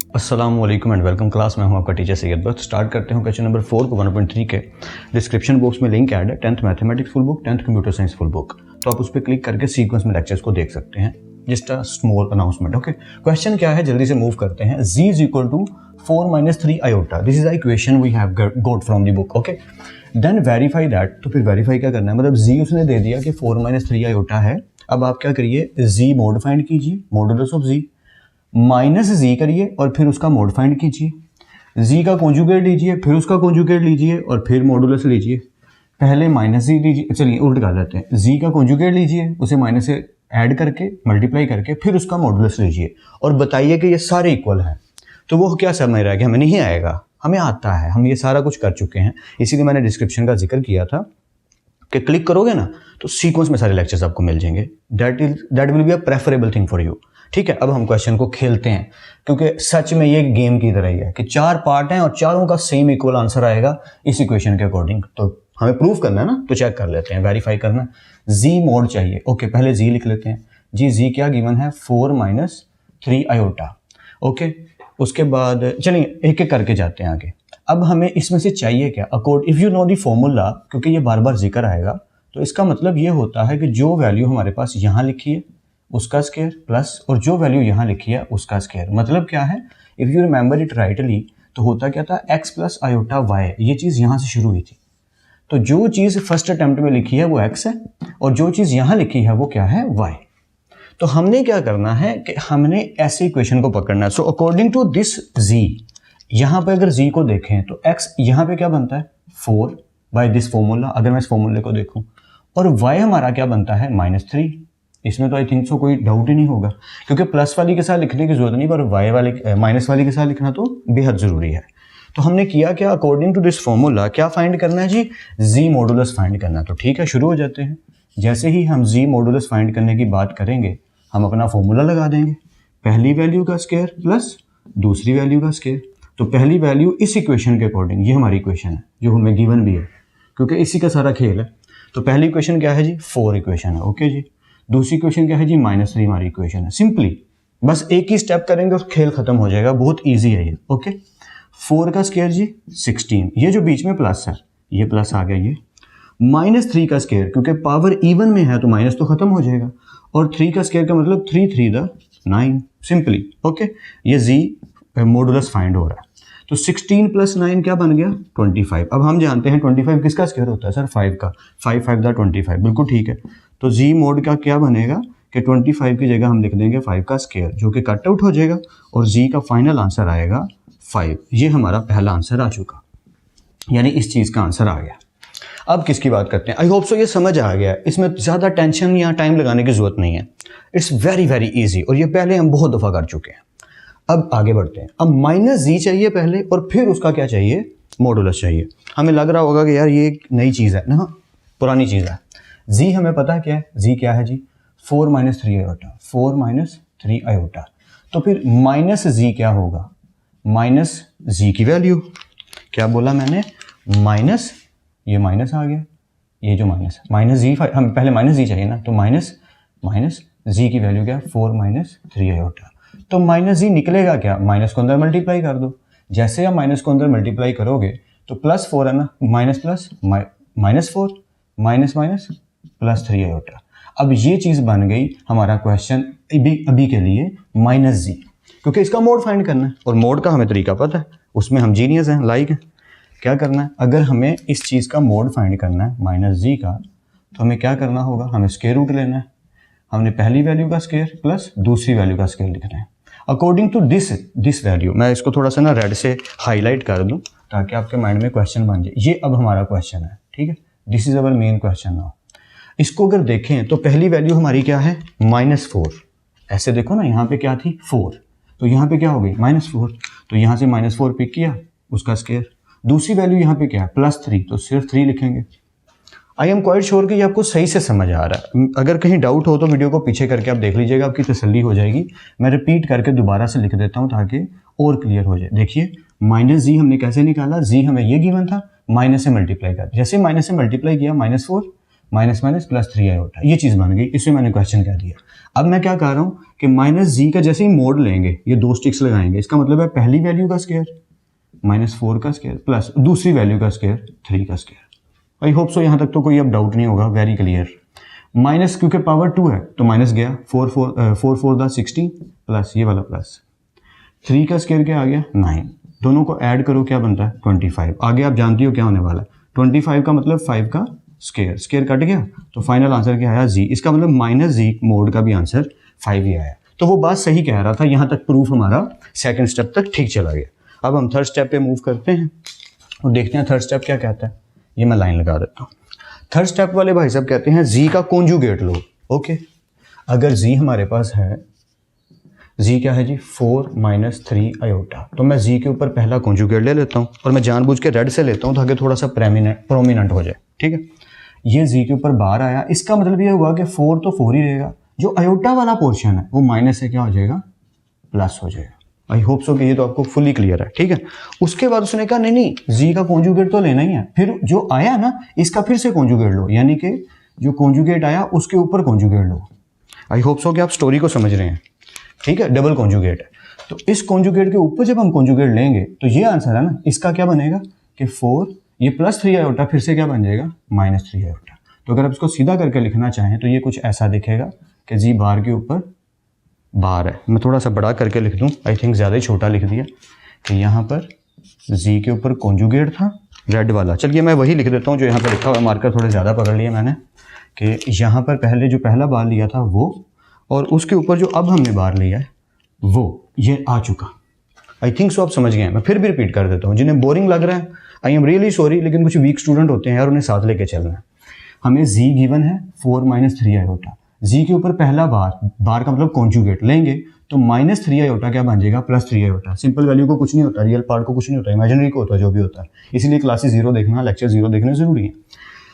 अस्सलाम वालेकुम and welcome class में हूं आपका टीचर सैयद बख्श। स्टार्ट करते हैं क्वेश्चन नंबर 4 को 1.3 के डिस्क्रिप्शन बॉक्स में लिंक ऐड है 10th mathematics full book 10th computer science full book, तो आप उस पर क्लिक करके सीक्वेंस में लेक्चर्स को देख सकते हैं। Just a small announcement. Okay, question क्या है जल्दी से मूव करते हैं। z is equal to 4 - 3 iota, this is the equation we have got from the book. Okay, then verify that. तो फिर वेरीफाई क्या करना है, मतलब z उसने दे दिया कि 4 - 3 आयोटा है। अब आप क्या करिए, z मोड फाइंड कीजिए, modulus of z minus z करिए और फिर उसका मोड फाइंड कीजिए। z का कॉन्जुगेट लीजिए, फिर उसका कॉन्जुगेट लीजिए और फिर मॉडुलस लीजिए। पहले माइनस z लीजिए, चलिए उल्ट कर लेते हैं। z का कॉन्जुगेट लीजिए, उसे माइनस से ऐड करके मल्टीप्लाई करके फिर उसका मॉडुलस लीजिए और बताइए कि ये सारे इक्वल हैं। तो वो क्या समझ रहा है कि हमें नहीं आएगा, हमें आता है, हम ये सारा कुछ कर चुके हैं। इसीलिए मैंने डिस्क्रिप्शन का जिक्र किया था कि क्लिक करोगे ना तो सीक्वेंस में सारे लेक्चर्स आपको मिल जाएंगे। That will be a preferable thing for you. ठीक है, अब हम क्वेश्चन को खेलते हैं क्योंकि सच में ये गेम की तरह ही है कि 4 पार्ट हैं और चारों का सेम इक्वल आंसर आएगा इस इक्वेशन के अकॉर्डिंग। तो हमें प्रूव करना है ना, तो चेक कर लेते हैं, वेरीफाई करना है। z मोड चाहिए। ओके, पहले z लिख लेते हैं जी। z क्या गिवन है, 4 - 3 आयोटा। ओके, उसके बाद चलिए एक एक करके जाते हैं आगे। अब हमें इसमें से चाहिए क्या, accord if you know the formula, क्योंकि ये बार बार जिक्र आएगा, तो इसका मतलब ये होता है कि जो वैल्यू हमारे पास यहाँ लिखी है उसका स्क्वायर प्लस और जो वैल्यू यहाँ लिखी है उसका स्क्वायर। मतलब क्या है, if you remember it rightly, तो होता क्या था, x प्लस आयोटा y, ये चीज़ यहाँ से शुरू हुई थी। तो जो चीज़ फर्स्ट अटेम्प्ट में लिखी है वो x है और जो चीज़ यहाँ लिखी है वो क्या है, y। तो हमने क्या करना है कि हमने ऐसे इक्वेशन को पकड़ना है। So according to this z, यहाँ पे अगर z को देखें तो x यहाँ पे क्या बनता है, 4 बाय दिस फॉर्मूला, अगर मैं इस फॉर्मूले को देखूँ, और y हमारा क्या बनता है, -3। इसमें तो आई थिंक सो कोई डाउट ही नहीं होगा, क्योंकि प्लस वाली के साथ लिखने की जरूरत नहीं, पर y वाले माइनस वाली के साथ लिखना तो बेहद ज़रूरी है। तो हमने किया क्या, अकॉर्डिंग टू दिस फॉर्मूला क्या फाइंड करना है जी, z मॉडुलस फाइंड करना है। तो ठीक है, शुरू हो जाते हैं। जैसे ही हम z मॉडुलस फाइंड करने की बात करेंगे हम अपना फॉर्मूला लगा देंगे, पहली वैल्यू का स्क्वायर प्लस दूसरी वैल्यू का स्क्वायर। तो पहली वैल्यू इस इक्वेशन के अकॉर्डिंग, ये हमारी इक्वेशन है जो हमें गिवन भी है, क्योंकि इसी का सारा खेल है। तो पहली इक्वेशन क्या है जी, 4 इक्वेशन है। ओके जी, दूसरी इक्वेशन क्या है जी, -3 हमारी इक्वेशन है। सिंपली बस एक ही स्टेप करेंगे और खेल खत्म हो जाएगा, बहुत इजी है ये। ओके, 4 का स्क्वायर जी 16, ये जो बीच में प्लस है ये प्लस आ गया, ये -3 का स्क्वायर, क्योंकि पावर इवन में है तो माइनस तो खत्म हो जाएगा, और 3 का स्क्वायर का मतलब 3 × 3 = 9 सिंपली। ओके, ये z मॉडुलस फाइंड हो रहा है। तो 16 + 9 क्या बन गया, 25। अब हम जानते हैं 25 किसका स्क्वायर होता है सर, 5 का। 5 × 5 = 25, बिल्कुल ठीक है। तो z मोड का क्या बनेगा कि 25 की जगह हम लिख देंगे 5 का स्क्वायर, जो कि कट आउट हो जाएगा और z का फाइनल आंसर आएगा 5। ये हमारा पहला आंसर आ चुका, यानी इस चीज़ का आंसर आ गया। अब किसकी बात करते हैं, आई होप सो ये समझ आ गया, इसमें ज़्यादा टेंशन या टाइम लगाने की ज़रूरत नहीं है। इट्स वेरी वेरी ईजी और ये पहले हम बहुत दफ़ा कर चुके हैं। अब आगे बढ़ते हैं। अब -z चाहिए पहले और फिर उसका क्या चाहिए, मॉडुलस चाहिए। हमें लग रहा होगा कि यार ये एक नई चीज़ है ना, पुरानी चीज़ है। z हमें पता है क्या है, z क्या है जी, 4 - 3 आयोटा, 4 - 3 आयोटा। तो फिर -z क्या होगा, -z की वैल्यू, क्या बोला मैंने, माइनस, ये माइनस आ गया, ये जो माइनस -z, हम पहले -z चाहिए ना, तो माइनस z की वैल्यू क्या है, 4 - 3 आयोटा। तो -z निकलेगा क्या, माइनस को अंदर मल्टीप्लाई कर दो। जैसे आप माइनस को अंदर मल्टीप्लाई करोगे तो +4 है ना, माइनस प्लस -4 माइनस +3 आयोटा। अब ये चीज़ बन गई हमारा क्वेश्चन अभी के लिए -z, क्योंकि इसका मोड फाइंड करना है और मोड का हमें तरीका पता है, उसमें हम जीनियस हैं, लाइक है। क्या करना है, अगर हमें इस चीज़ का मोड फाइंड करना है -z का, तो हमें क्या करना होगा, हमें स्क्वायर रूट लेना है। हमने पहली वैल्यू का स्क्वायर प्लस दूसरी वैल्यू का स्क्वायर लिखना है अकॉर्डिंग टू दिस वैल्यू। मैं इसको थोड़ा सा ना रेड से हाईलाइट कर दूं ताकि आपके माइंड में क्वेश्चन बन जाए। ये अब हमारा क्वेश्चन है, ठीक है, this is our main question now. इसको अगर देखें तो पहली वैल्यू हमारी क्या है, -4। ऐसे देखो ना, यहाँ पे क्या थी, 4, तो यहाँ पे क्या हो गई, -4। तो यहाँ से -4 पिक किया, उसका स्क्वायर। दूसरी वैल्यू यहाँ पे क्या है, +3, तो सिर्फ 3 लिखेंगे। आई एम क्वाइट श्योर कि ये आपको सही से समझ आ रहा है। अगर कहीं डाउट हो तो वीडियो को पीछे करके आप देख लीजिएगा, आपकी तसल्ली हो जाएगी। मैं रिपीट करके दोबारा से लिख देता हूँ ताकि और क्लियर हो जाए। देखिए, -z हमने कैसे निकाला, z हमें ये गिवन था, माइनस से मल्टीप्लाई कर, जैसे माइनस से मल्टीप्लाई किया, -4 माइनस माइनस प्लस 3 आयोटा, ये चीज़ बन गई, इससे मैंने क्वेश्चन कह दिया। अब मैं क्या कर रहा हूँ कि माइनस जी का जैसे ही मोड लेंगे, ये 2 स्टिक्स लगाएंगे, इसका मतलब है पहली वैल्यू का स्क्वायर -4 का स्क्वायर प्लस दूसरी वैल्यू का स्क्वायर 3 का स्क्वायर। आई होप सो यहाँ तक तो कोई अब डाउट नहीं होगा, वेरी क्लियर। माइनस क्योंकि पावर 2 है तो माइनस गया, 4 4 दा 16 प्लस ये वाला प्लस 3 का स्क्वायर क्या आ गया 9, दोनों को ऐड करो क्या बनता है 25। आगे आप जानती हो क्या होने वाला है, 25 का मतलब 5 का स्क्वायर, स्क्वायर कट गया तो फाइनल आंसर क्या आया जी, इसका मतलब माइनस जी मोड का भी आंसर 5 ही आया। तो वो बात सही कह रहा था, यहाँ तक प्रूफ हमारा सेकंड स्टेप तक ठीक चला गया। अब हम थर्ड स्टेप पे मूव करते हैं और देखते हैं थर्ड स्टेप क्या कहता है। ये मैं लाइन लगा देता हूँ। थर्ड स्टेप वाले भाई साहब कहते हैं जी का कॉन्जुगेट लो। ओके, अगर जी हमारे पास है, जी क्या है जी 4 - 3 आयोटा, तो मैं जी के ऊपर पहला कॉन्जुगेट ले लेता हूँ और मैं जानबूझ के रेड से लेता हूँ ताकि थोड़ा सा प्रोमिनेंट हो जाए। ठीक है, ये जी के ऊपर बाहर आया, इसका मतलब ये हुआ कि 4 तो 4 ही रहेगा, जो आयोटा वाला पोर्शन है वो माइनस से क्या हो जाएगा प्लस हो जाएगा। आई होप सो कि ये तो आपको फुली क्लियर है। ठीक है, उसके बाद उसने कहा नहीं नहीं जी का कॉन्जुगेट तो लेना ही है, फिर जो आया ना इसका फिर से कॉन्जुगेट लो, यानी कि जो कॉन्जुगेट आया उसके ऊपर कॉन्जुगेट लो। आई होप सो कि आप स्टोरी को समझ रहे हैं। ठीक है, डबल कॉन्जुगेट है, तो इस कॉन्जुगेट के ऊपर जब हम कॉन्जुगेट लेंगे तो ये आंसर है ना, इसका क्या बनेगा कि 4 ये प्लस 3 आयोटा फिर से क्या बन जाएगा -3 आयोटा। तो अगर आप इसको सीधा करके लिखना चाहें तो ये कुछ ऐसा दिखेगा कि जी बार के ऊपर बार है। मैं थोड़ा सा बड़ा करके लिख दूं, आई थिंक ज़्यादा ही छोटा लिख दिया कि यहाँ पर जी के ऊपर कॉन्जुगेट था रेड वाला। चलिए मैं वही लिख देता हूँ जो यहाँ पर लिखा हुआ, मार्कर थोड़े ज़्यादा पकड़ लिया मैंने, कि यहाँ पर पहले जो पहला बार लिया था वो, और उसके ऊपर जो अब हमने बार लिया है वो ये आ चुका। आई थिंक सो आप समझ गए हैं। मैं फिर भी रिपीट कर देता हूँ, जिन्हें बोरिंग लग रहा है आई एम रियली सॉरी, लेकिन कुछ वीक स्टूडेंट होते हैं यार, उन्हें साथ लेके चलना है। हमें जी गिवन है 4 - 3 आयोटा, जी के ऊपर पहला बार का मतलब कॉन्जुगेट लेंगे तो -3 आयोटा क्या बन जाएगा +3 आयोटा। सिंपल वैल्यू को कुछ नहीं होता, रियल पार्ट को कुछ नहीं होता, इमेजिनरी को होता है जो भी होता है, इसीलिए क्लासेस 0 देखना, लेक्चर 0 देखना जरूरी है।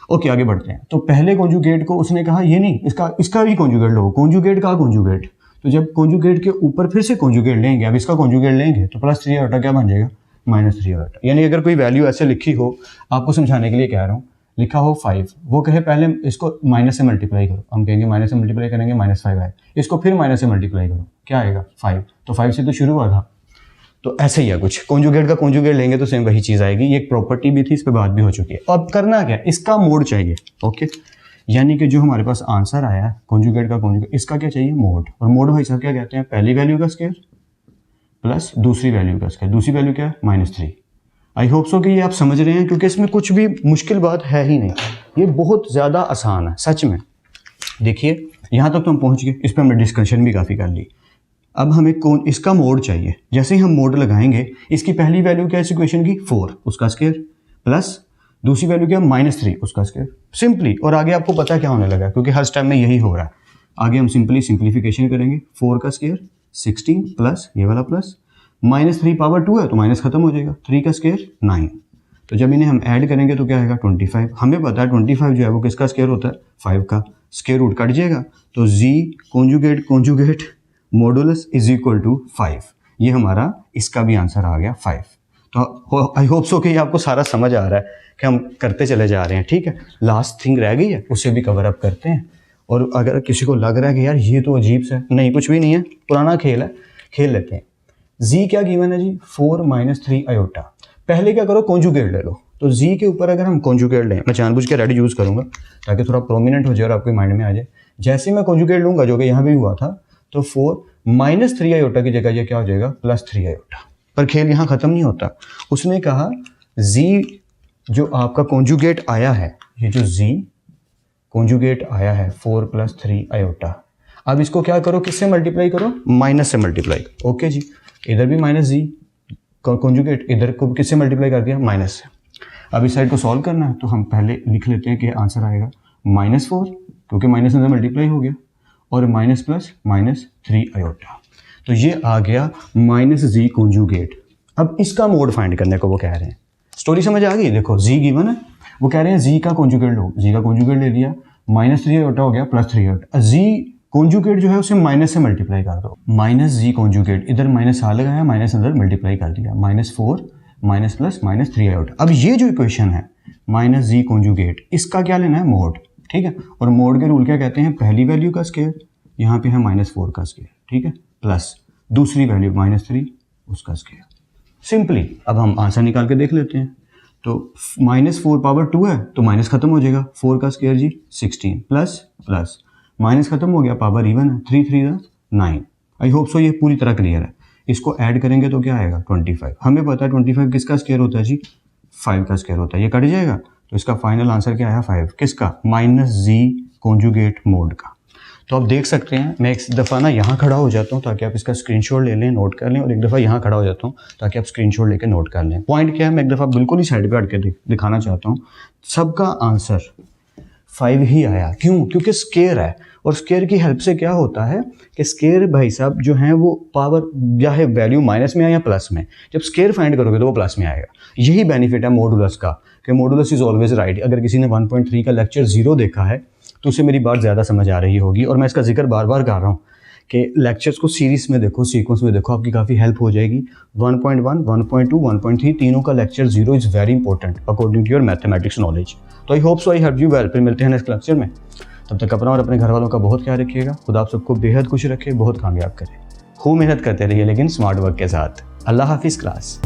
ओके आगे बढ़ते हैं। तो पहले कॉन्जुगेट को उसने कहा ये नहीं, इसका भी कॉन्जुगेट लो, कॉन्जुगेट का कॉन्जुगेट, तो जब कॉन्जुगेट के ऊपर फिर से कॉन्जुगेट लेंगे, अब इसका कॉन्जुगेट लेंगे तो +3 आयोटा क्या बन जाएगा -3 आयोटा। यानी अगर कोई वैल्यू ऐसे लिखी हो, आपको समझाने के लिए कह रहा हूँ, लिखा हो 5, वो कहे पहले इसको माइनस से मल्टीप्लाई करो, हम कहेंगे माइनस से मल्टीप्लाई करेंगे -5 आए, इसको फिर माइनस से मल्टीप्लाई करो क्या आएगा 5, तो 5 से तो शुरू हुआ था। तो ऐसे ही है कुछ, कॉन्जुगेट का कॉन्जुगेट लेंगे तो सेम वही चीज़ आएगी। ये एक प्रॉपर्टी भी थी, इस पर बात भी हो चुकी है। अब करना क्या, इसका मोड चाहिए। ओके, यानी कि जो हमारे पास आंसर आया है कॉन्जुगेट का कॉन्जुगेट, इसका क्या चाहिए मोड। और मोड भाई साहब क्या कहते हैं, पहली वैल्यू का स्क्वायर प्लस दूसरी वैल्यू का स्क्वायर, दूसरी वैल्यू क्या है -3। आई होप सो कि ये आप समझ रहे हैं, क्योंकि इसमें कुछ भी मुश्किल बात है ही नहीं, ये बहुत ज़्यादा आसान है सच में। देखिए यहाँ तक तो हम पहुँच गए, इस पर हमने डिस्कशन भी काफ़ी कर ली। अब हमें इसका मोड चाहिए। जैसे ही हम मोड लगाएंगे, इसकी पहली वैल्यू क्या है इस इक्वेशन की 4 उसका स्क्वायर प्लस दूसरी वैल्यू क्या -3 उसका स्क्वायर, सिंपली। और आगे आपको पता क्या होने लगा, क्योंकि हर टाइम में यही हो रहा है। आगे हम सिंपली सिंप्लीफिकेशन करेंगे, 4 का स्क्वायर 16 प्लस ये वाला प्लस -3 पावर 2 है तो माइनस खत्म हो जाएगा, 3 का स्क्वायर 9। तो जब इन्हें हम ऐड करेंगे तो क्या आएगा 25। हमें पता है 25 जो है वो किसका स्क्वायर होता है 5 का, स्क्वायर रूट कट जाएगा तो जी conjugate modulus is equal to 5। ये हमारा इसका भी आंसर आ गया 5। तो आई होप सो कि ये आपको सारा समझ आ रहा है कि हम करते चले जा रहे हैं। ठीक है, लास्ट थिंग रह गई है, उसे भी कवर अप करते हैं। और अगर किसी को लग रहा है कि यार ये तो अजीब सा है, नहीं कुछ भी नहीं है, पुराना खेल है, खेल लेते हैं। जी क्या गिवन है जी 4 - 3 आयोटा। पहले क्या करो कॉन्जुगेट ले लो, तो जी के ऊपर अगर हम कॉन्जुगेट लें, मैं जानबूझ के रेड यूज़ करूँगा ताकि थोड़ा प्रोमिनेंट हो जाए और आपके माइंड में आ जाए। जैसे मैं कॉन्जुगेट लूँगा जो कि यहाँ भी हुआ था, तो 4 - 3 आयोटा की जगह ये क्या हो जाएगा +3 आयोटा। पर खेल यहाँ ख़त्म नहीं होता। उसने कहा जी जो आपका कॉन्जुगेट आया है, ये जो जी कॉन्जुगेट आया है 4 + 3 आयोटा, अब इसको क्या करो, किससे मल्टीप्लाई करो, माइनस से मल्टीप्लाई करो। ओके जी, इधर भी माइनस जी कॉन्जुगेट, इधर को किससे मल्टीप्लाई कर दिया माइनस से। अब इस साइड को सॉल्व करना है तो हम पहले लिख लेते हैं कि आंसर आएगा -4, क्योंकि माइनस से मल्टीप्लाई हो गया, और माइनस प्लस -3 आयोटा। तो ये आ गया -जी कॉन्जुगेट। अब इसका मोड फाइंड करने को वो कह रहे हैं। स्टोरी समझ आ गई। देखो जी गिवन है, वो कह रहे हैं जी का कॉन्जुगेट लो, जी का कॉन्जुगेट ले लिया, -3 आयोटा हो गया +3 आयोटा। जी कॉन्जुगेट जो है उसे माइनस से मल्टीप्लाई कर दो, -जी कॉन्जुगेट, इधर माइनस आ लगाया, माइनस अंदर मल्टीप्लाई कर दिया, -4 माइनस प्लस -3 आयोटा। अब ये जो इक्वेशन है -जी कॉन्जुगेट, इसका क्या लेना है मोड। ठीक है। और मोड के रूल क्या कहते हैं, पहली वैल्यू का स्क्वायर, यहाँ पे है -4 का स्क्वायर, ठीक है, प्लस दूसरी वैल्यू -3 उसका स्क्वायर। सिंपली अब हम आंसर निकाल के देख लेते हैं। तो -4 पावर 2 है तो माइनस खत्म हो जाएगा, 4 का स्क्वायर जी 16 प्लस प्लस माइनस खत्म हो गया, पावर इवन है, 3 3 9। आई होप सो ये पूरी तरह क्लियर है। इसको ऐड करेंगे तो क्या आएगा 25। हमें पता है 25 किसका स्क्वायर होता है जी, 5 का स्क्वायर होता है, ये कट जाएगा। तो इसका फाइनल आंसर क्या आया 5, किसका, -g कॉन्जुगेट मोड का। तो आप देख सकते हैं, मैं एक दफ़ा ना यहाँ खड़ा हो जाता हूँ ताकि आप इसका स्क्रीनशॉट ले लें, नोट कर लें, और एक दफ़ा यहाँ खड़ा हो जाता हूँ ताकि आप स्क्रीनशॉट लेके नोट कर लें। पॉइंट क्या है, मैं एक दफ़ा बिल्कुल ही साइड पे हट के दिखाना चाहता हूँ। सबका आंसर 5 ही आया, क्यों, क्योंकि स्केयर है, और स्केयर की हेल्प से क्या होता है कि स्केयर भाई साहब जो हैं वो पावर या है वैल्यू माइनस में है या प्लस में, जब स्केयर फाइंड करोगे तो वो प्लस में आएगा। यही बेनिफिट है मॉडुलस का कि मॉडुलस इज ऑलवेज राइट। अगर किसी ने 1.3 का लेक्चर 0 देखा है तो उसे मेरी बात ज़्यादा समझ आ रही होगी, और मैं इसका जिक्र बार बार कर रहा हूँ कि लेक्चर्स को सीरीज़ में देखो, सीक्वेंस में देखो, आपकी काफ़ी हेल्प हो जाएगी। 1.1, 1.2, 1.3 तीनों का lecture 0 is very important according to your mathematics knowledge. तो I hope so I help you well. फिर मिलते हैं नेक्स्ट लेक्चर में, तब तक अपना और अपने घर वालों का बहुत ख्याल रखिएगा। खुदा आप सबको बेहद खुश रखे, बहुत कामयाब करे। खूब मेहनत करते रहिए लेकिन स्मार्ट वर्क के साथ। अल्लाह हाफिज़ क्लास।